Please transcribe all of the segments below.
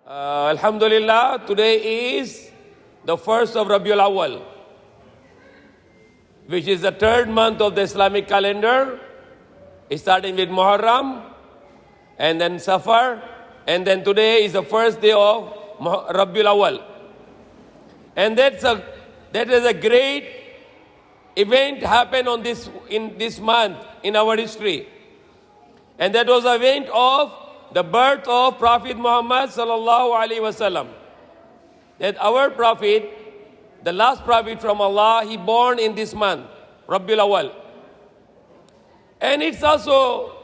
Alhamdulillah, today is the first of Rabiul Awwal, which is the third month of the Islamic calendar, starting with Muharram, and then Safar, and then today is the first day of Rabiul Awwal. And that is a great event happened in this month in our history. And that was the event of the birth of Prophet Muhammad sallallahu alaihi wasallam. That our Prophet, the last Prophet from Allah, he born in this month, Rabiul Awwal. And it's also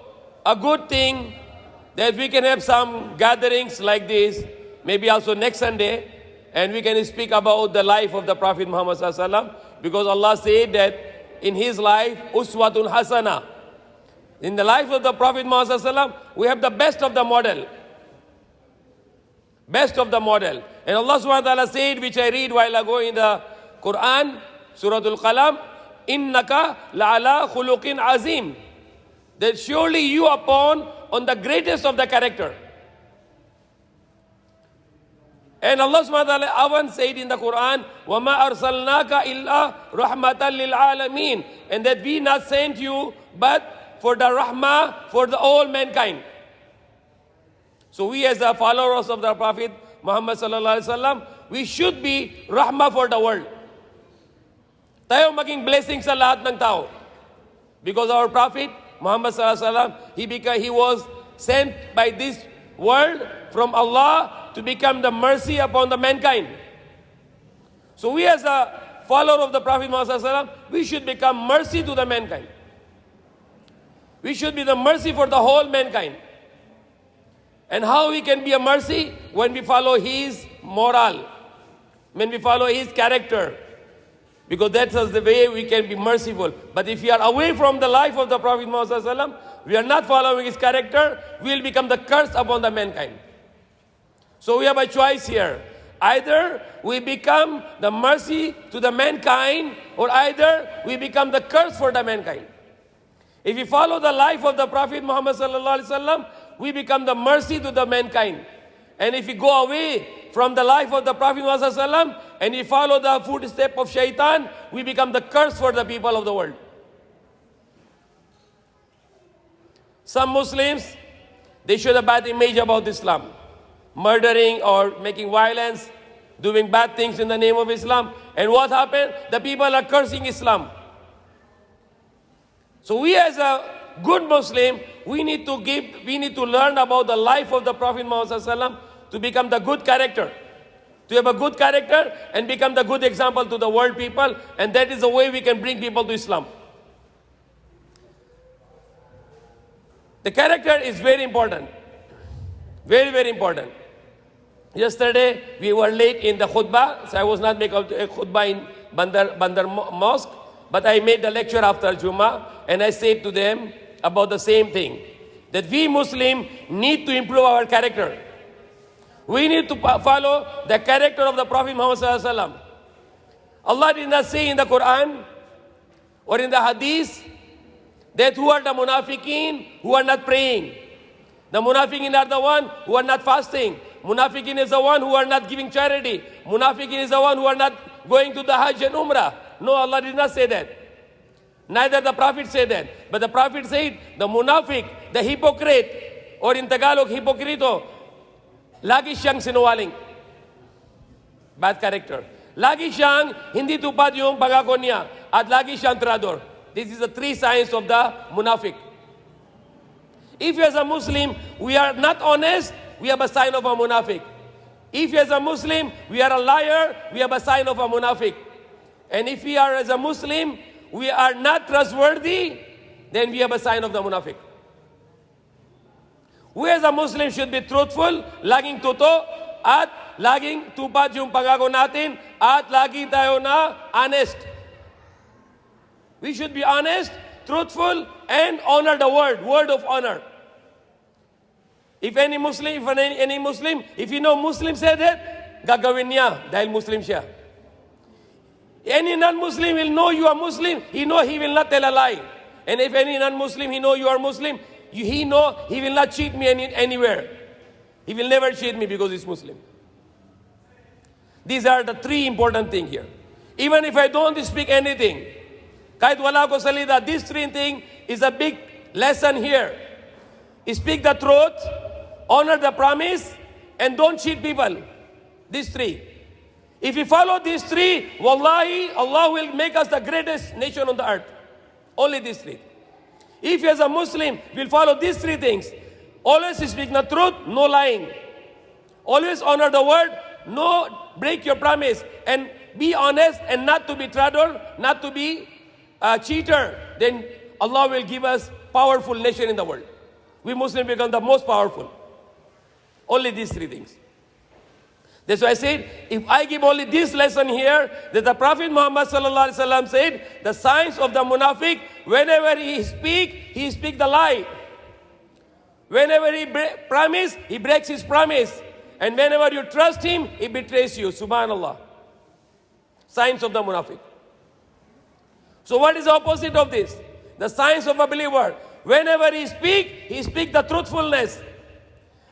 a good thing that we can have some gatherings like this, maybe also next Sunday, and we can speak about the life of the Prophet Muhammad sallallahu alaihi wasallam, because Allah said that in his life, uswatun hasana. In the life of the Prophet Muhammad sallallahu alaihi wasallam, we have the best of the model. Best of the model. And Allah subhanahu wa ta'ala said, which I read while ago in the Quran, Surah Al-Qalam, innaka la'ala khuluqin azim. That surely you upon on the greatest of the character. And Allah subhanahu wa ta'ala even said in the Quran, وَمَا أَرْسَلْنَاكَ إِلَّا رَحْمَةً لِلْعَالَمِينَ. And that we not sent you, but for the rahmah, for the all mankind. So we as the followers of the Prophet Muhammad sallallahu alaihi wasallam, we should be rahmah for the world. Tayo maging blessing sa lahat ng tao. Because our Prophet Muhammad sallallahu alaihi wasallam, he was sent by this world from Allah to become the mercy upon the mankind. So we as a follower of the Prophet Muhammad sallallahu alaihi wasallam, we should become mercy to the mankind. We should be the mercy for the whole mankind. And how we can be a mercy? When we follow his moral, when we follow his character. Because that's the way we can be merciful. But if we are away from the life of the Prophet Muhammad, we are not following his character, we will become the curse upon the mankind. So we have a choice here. Either we become the mercy to the mankind, or either we become the curse for the mankind. If we follow the life of the Prophet Muhammad sallallahu alaihi wasallam, we become the mercy to the mankind. And if we go away from the life of the Prophet Muhammad sallallahu alaihi wasallam, and we follow the footstep of shaitan, we become the curse for the people of the world. Some Muslims, they show a bad image about Islam. Murdering or making violence, doing bad things in the name of Islam. And what happened? The people are cursing Islam. So we as a good Muslim, we need to learn about the life of the Prophet Muhammad sallallahu alaihi wasallam to become the good character. To have a good character and become the good example to the world people. And that is the way we can bring people to Islam. The character is very important. Very, very important. Yesterday, we were late in the khutbah, so I was not making a khutbah in Bandar Mosque, but I made the lecture after Jummah, and I said to them about the same thing, that we Muslims need to improve our character. We need to follow the character of the Prophet Muhammad sallallahu alaihi wasallam. Allah did not say in the Quran or in the Hadith that who are the munafiqeen who are not praying. The munafiqeen are the one who are not fasting. Munafiqeen is the one who are not giving charity. Munafiqeen is the one who are not going to the Hajj and Umrah. No, Allah did not say that. Neither the Prophet said that. But the Prophet said, the munafiq, the hypocrite, or in Tagalog, hipokrito, lagi siyang sinungaling. Bad character. Lagi siyang hindi tupad yung pangako niya. At lagi siyang trador. This is the three signs of the munafiq. If you as a Muslim, we are not honest, we have a sign of a munafiq. If you as a Muslim, we are a liar, we have a sign of a munafiq. And if we are as a Muslim, we are not trustworthy, then we have a sign of the munafiq. We as a Muslim should be truthful, laging totoo, at laging tupad yung pangako natin, at lagi tayo na honest. We should be honest, truthful, and honor the word of honor. If any Muslim, if you know Muslim said that, gagawin niya dahil Muslim siya. Any non-Muslim will know you are Muslim, he will not tell a lie. And if any non-Muslim, he know you are Muslim, he know he will not cheat me anywhere. He will never cheat me because he's Muslim. These are the three important things here. Even if I don't speak anything, kahit wala ko salita, these three things is a big lesson here. Speak the truth, honor the promise, and don't cheat people. These three. If we follow these three, wallahi, Allah will make us the greatest nation on the earth. Only these three. If as a Muslim, we'll follow these three things. Always speak the truth, no lying. Always honor the word, no break your promise. And be honest and not to be traitor, not to be a cheater. Then Allah will give us powerful nation in the world. We Muslims become the most powerful. Only these three things. That's why I said, if I give only this lesson here, that the Prophet Muhammad sallallahu alaihi wasallam said, the signs of the munafiq, whenever he speak the lie. Whenever he promise, he breaks his promise. And whenever you trust him, he betrays you. Subhanallah. Signs of the munafiq. So what is the opposite of this? The signs of a believer. Whenever he speak the truthfulness.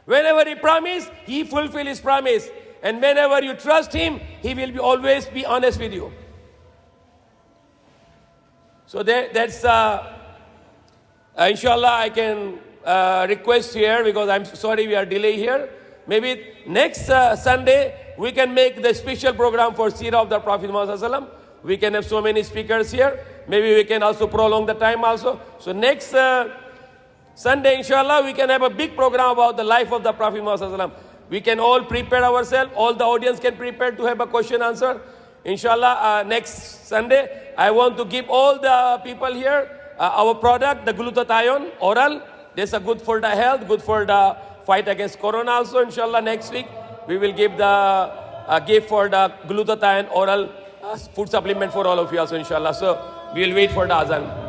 Whenever he promise, he fulfill his promise. And whenever you trust him, he will always be honest with you. So that's, inshallah, I can request here, because I'm sorry we are delayed here. Maybe next Sunday, we can make the special program for Seerah of the Prophet Muhammad sallallahu alaihi wasallam. We can have so many speakers here. Maybe we can also prolong the time also. So next Sunday, inshallah, we can have a big program about the life of the Prophet Muhammad sallallahu alaihi wasallam. We can all prepare ourselves. All the audience can prepare to have a question answer. Inshallah, next Sunday, I want to give all the people here our product, the glutathione oral. This is good for the health, good for the fight against corona also. Inshallah, next week, we will give the gift for the glutathione oral food supplement for all of you also, inshallah. So, we will wait for the azan.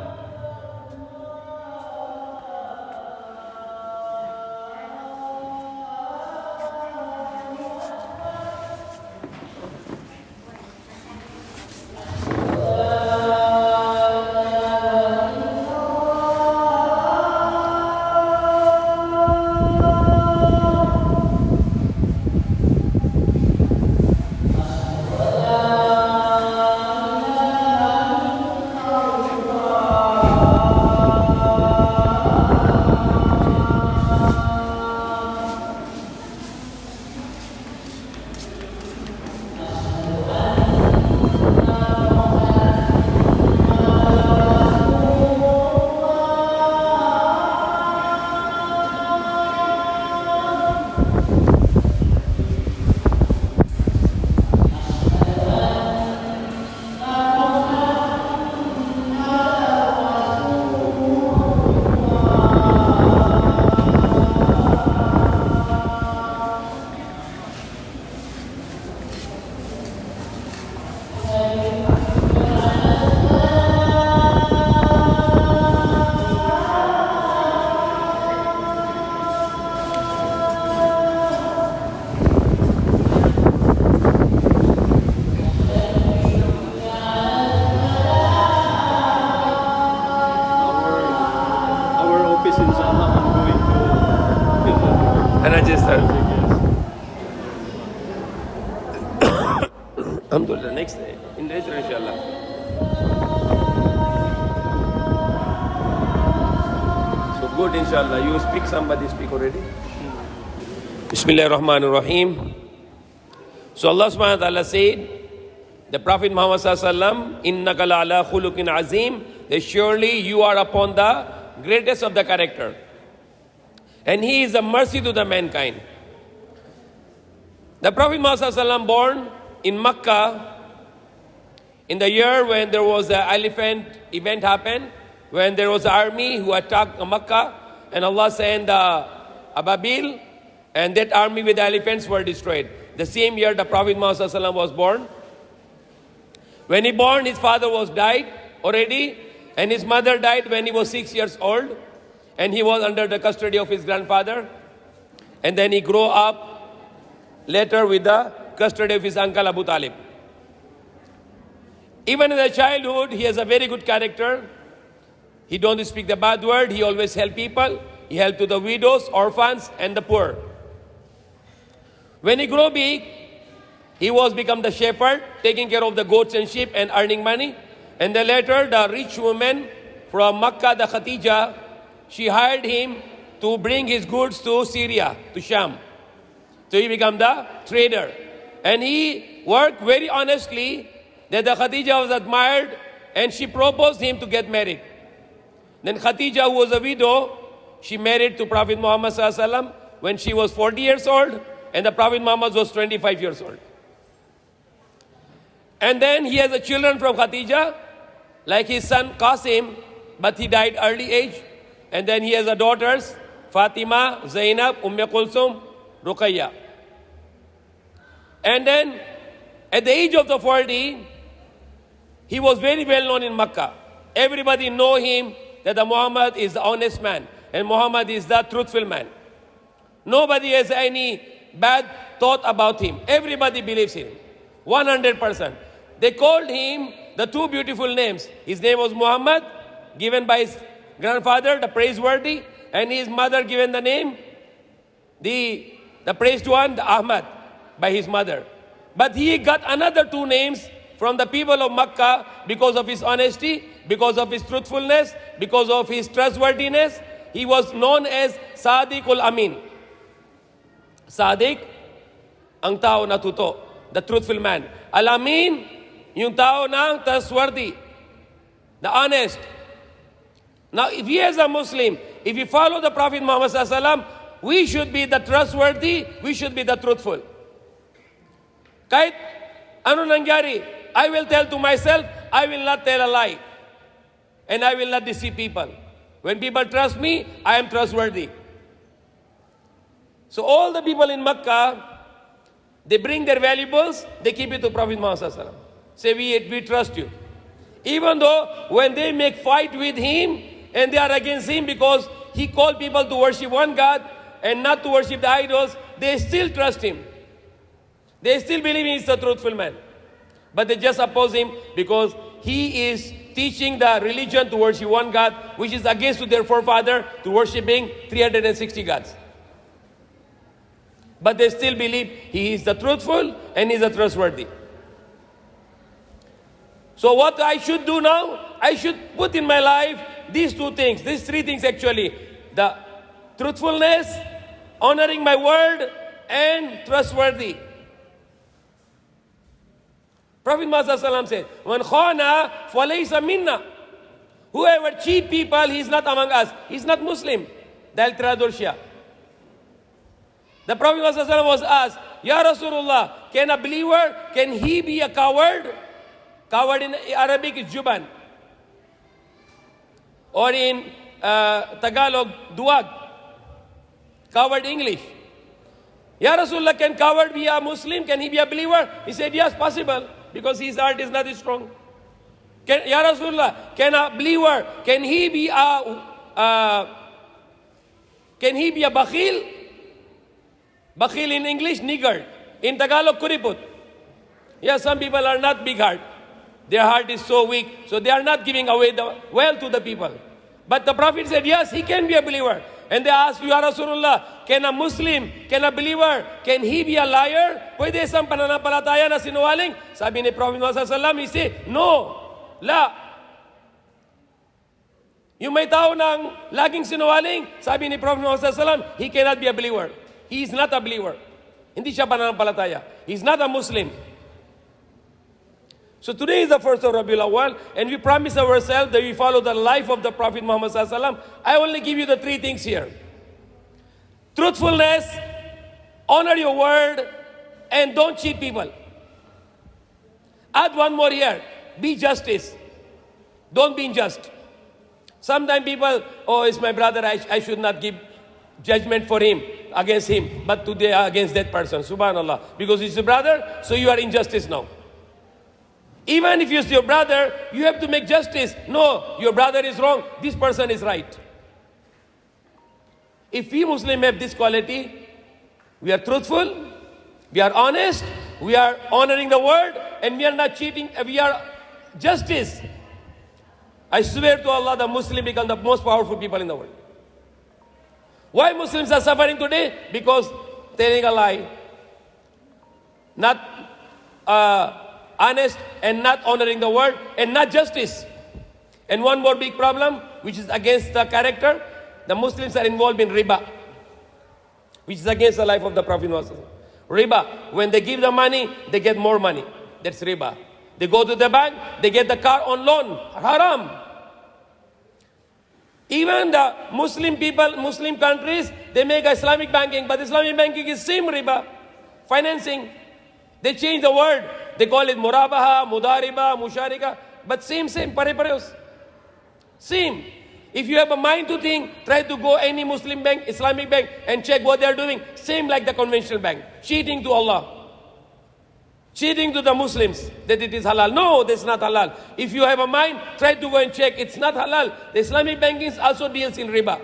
Alhamdulillah, next day, in later inshallah. So good inshallah. You speak, somebody speak already? Bismillahir Rahmanir Rahim. So Allah subhanahu wa ta'ala said, the Prophet Muhammad sallallahu alaihi wasallam, innaka la'ala khuluqin azim, that surely you are upon the greatest of the character. And he is a mercy to the mankind. The Prophet Muhammad sallallahu alaihi wasallam born in Makkah in the year when there was the elephant event happened, when there was an army who attacked Makkah, and Allah sent Ababil, and that army with the elephants were destroyed. The same year the Prophet Muhammad ﷺ was born. When he born, his father was died already, and his mother died when he was 6 years old, and he was under the custody of his grandfather. And then he grew up later with the custody of his uncle Abu Talib. Even in the childhood, he has a very good character. He don't speak the bad word. He always help people. He helped to the widows, orphans, and the poor. When he grew big, he was become the shepherd, taking care of the goats and sheep and earning money. And then later, the rich woman from Makkah, the Khadija, she hired him to bring his goods to Syria, to Sham. So he became the trader. And he worked very honestly, that the Khadija was admired, and she proposed him to get married. Then Khadija, who was a widow, she married to Prophet Muhammad sallallahu alaihi wasallam when she was 40 years old, and the Prophet Muhammad was 25 years old. And then he has a children from Khadija, like his son Qasim, but he died early age. And then he has a daughters, Fatima, Zainab, Kulsum, Ruqayya. And then at the age of the 40, he was very well known in Makkah. Everybody know him that the Muhammad is the honest man and Muhammad is the truthful man. Nobody has any bad thought about him. Everybody believes him, 100%. They called him the two beautiful names. His name was Muhammad, given by his grandfather, the praiseworthy, and his mother given the name, the praised one, the Ahmad, by his mother. But he got another two names from the people of Makkah because of his honesty, because of his truthfulness, because of his trustworthiness. He was known as Sadiq al-Amin. Sadiq, ang tao na tuto, the truthful man. Al-Amin, yung tao na trustworthy, the honest. Now, if he is a Muslim, if we follow the Prophet Muhammad sallallahu alaihi wasallam, we should be the trustworthy, we should be the truthful. Kahit ano nangyari, I will tell to myself, I will not tell a lie. And I will not deceive people. When people trust me, I am trustworthy. So all the people in Makkah, they bring their valuables, they keep it to Prophet Muhammad sallallahu alaihi wasallam. Say, we trust you. Even though when they make fight with him, and they are against him because he called people to worship one God and not to worship the idols, they still trust him. They still believe he is the truthful man. But they just oppose him because he is teaching the religion to worship one God, which is against to their forefather to worshiping 360 gods. But they still believe he is the truthful and he is the trustworthy. So what I should do now? I should put in my life these two things, these three things actually. The truthfulness, honoring my word, and trustworthy. Prophet Muhammad said, "Man khana falaysa minna." Whoever cheat people, he's not among us. He's not Muslim. Dahil tirador siya. The Prophet Muhammad was asked, "Ya Rasulullah, can a believer, can he be a coward?" Coward in Arabic is juban. Or in Tagalog, duwag. Coward English. Ya Rasulullah, can coward be a Muslim? Can he be a believer? He said, yes, possible. Because his heart is not strong. Ya Rasulullah, can a believer, can he be a bakhil? Bakhil in English, niggard. In Tagalog, kuriput. Yes, some people are not big heart. Their heart is so weak, so they are not giving away the wealth to the people. But the Prophet said, yes, he can be a believer. And they asked, Ya Rasulullah, can a Muslim, can a believer, can he be a liar? Pwede isang pananampalataya na sinungaling? Sabi ni Prophet Muhammad sallallahu alaihi wasallam, he said, no, la. Yung may tao ng laging sinungaling, sabi ni Prophet Muhammad sallallahu alaihi wasallam, he cannot be a believer. He is not a believer. Hindi siya pananampalataya. He is not a Muslim. So today is the first of Rabiul Awwal, and we promise ourselves that we follow the life of the Prophet Muhammad sallallahu alaihi wasallam. I only give you the three things here: truthfulness, honor your word, and don't cheat people. Add one more here: be justice. Don't be unjust. Sometimes people, oh, it's my brother, I should not give judgment for him, against him, but today against that person. Subhanallah. Because he's a brother, so you are injustice now. Even if it's your brother, you have to make justice. No, your brother is wrong. This person is right. If we Muslims have this quality, we are truthful, we are honest, we are honoring the word, and we are not cheating, we are justice. I swear to Allah, the Muslim become the most powerful people in the world. Why Muslims are suffering today? Because telling a lie, not honest, and not honoring the word, and not justice. And one more big problem, which is against the character, the Muslims are involved in riba, which is against the life of the Prophet Muhammad. Riba, when they give the money, they get more money. That's riba. They go to the bank, they get the car on loan. Haram. Even the Muslim people, Muslim countries, they make Islamic banking, but Islamic banking is same riba, financing. They change the word. They call it murabaha, mudariba, musharika, but same, pare-pareos. Same. If you have a mind to think, try to go any Muslim bank, Islamic bank, and check what they are doing. Same like the conventional bank. Cheating to Allah. Cheating to the Muslims that it is halal. No, that's not halal. If you have a mind, try to go and check. It's not halal. The Islamic banking also deals in riba.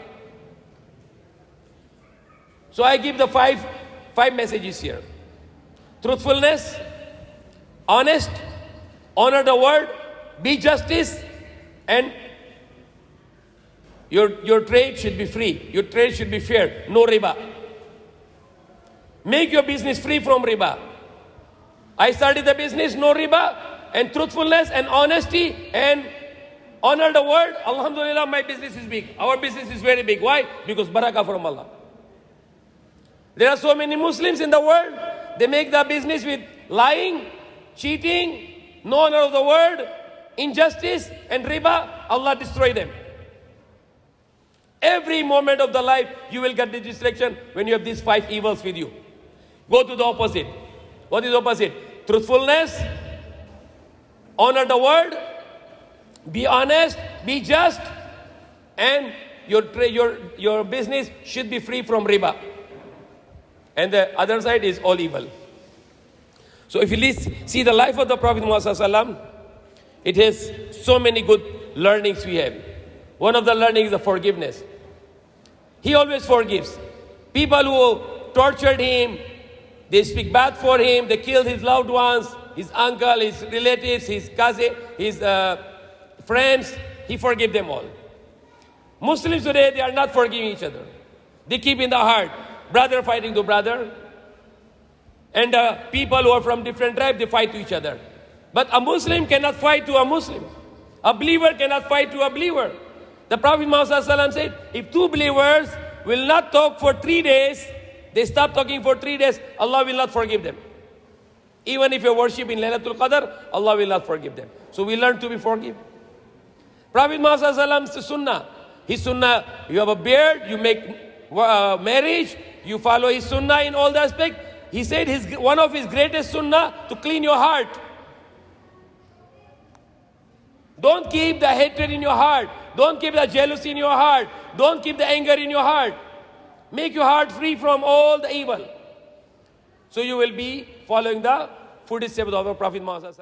So I give the five messages here. Truthfulness, honest, honor the word, be justice, and your trade should be free. Your trade should be fair. No riba. Make your business free from riba. I started the business, no riba, and truthfulness and honesty and honor the word. Alhamdulillah, my business is big. Our business is very big. Why? Because barakah from Allah. There are so many Muslims in the world. They make the business with lying, cheating, no honor of the word, injustice, and riba. Allah destroy them. Every moment of the life, you will get the distraction when you have these 5 evils with you. Go to the opposite. What is opposite? Truthfulness, honor the word, be honest, be just, and your business should be free from riba. And the other side is all evil. So if you see the life of the Prophet Muhammad, it has so many good learnings we have. One of the learnings is the forgiveness. He always forgives. People who tortured him, they speak bad for him, they killed his loved ones, his uncle, his relatives, his cousin, his friends, he forgave them all. Muslims today, they are not forgiving each other. They keep in the heart, brother fighting to brother, and people who are from different tribes, they fight to each other. But a Muslim cannot fight to a Muslim. A believer cannot fight to a believer. The Prophet Muhammad said, if 2 believers will not talk for 3 days, they stop talking for 3 days, Allah will not forgive them. Even if you worship in Laylatul Qadr, Allah will not forgive them. So we learn to be forgiven. Prophet Muhammad's sunnah. His sunnah, you have a beard, you make marriage, you follow his sunnah in all the aspects. He said one of his greatest sunnah to clean your heart. Don't keep the hatred in your heart. Don't keep the jealousy in your heart. Don't keep the anger in your heart. Make your heart free from all the evil. So you will be following the footsteps of our Prophet Muhammad.